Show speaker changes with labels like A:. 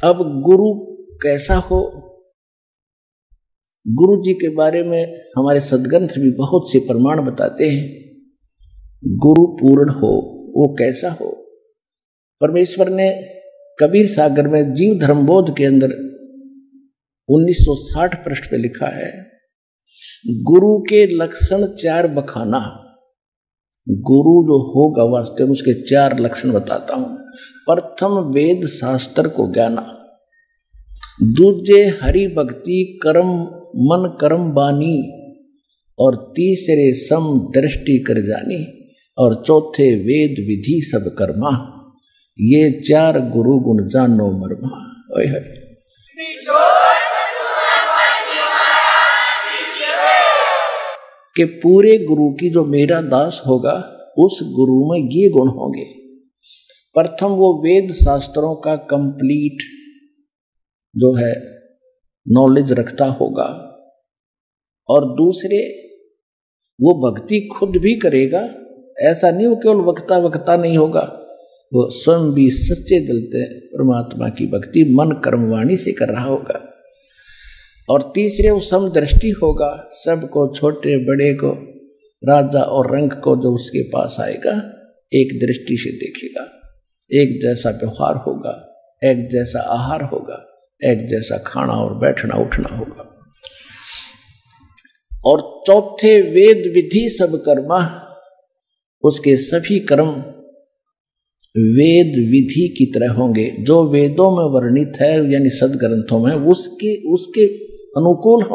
A: अब गुरु कैसा हो, गुरु जी के बारे में हमारे सद्ग्रंथ भी बहुत से प्रमाण बताते हैं। गुरु पूर्ण हो वो कैसा हो। परमेश्वर ने कबीर सागर में जीव धर्मबोध के अंदर 1960 पृष्ठ पे लिखा है, गुरु के लक्षण 4 बखाना। गुरु जो होगा वास्तव में उसके 4 लक्षण बताता हूं। प्रथम वेद शास्त्र को ज्ञाना, दूजे हरि भक्ति कर्म मन कर्म बानी, और तीसरे सम दृष्टि कर जानी, और चौथे वेद विधि सब कर्मा। ये 4 गुरु गुण जानो मर्मा। ओए है कि पूरे गुरु की जो मेरा दास होगा उस गुरु में ये गुण होंगे। प्रथम वो वेद शास्त्रों का कंप्लीट जो है नॉलेज रखता होगा, और दूसरे वो भक्ति खुद भी करेगा। ऐसा नहीं वो केवल वक्ता वक्ता नहीं होगा, वो स्वयं भी सच्चे दिल से परमात्मा की भक्ति मन कर्म वाणी से कर रहा होगा। और तीसरे वो समदृष्टि होगा, सबको छोटे बड़े को राजा और रंग को जो उसके पास आएगा एक दृष्टि से देखेगा। एक जैसा व्यवहार होगा, एक जैसा आहार होगा, एक जैसा खाना और बैठना उठना होगा। और चौथे वेद विधि सब कर्मा, उसके सभी कर्म वेद विधि की तरह होंगे, जो वेदों में वर्णित है यानी सदग्रंथों में उसके अनुकूल हो।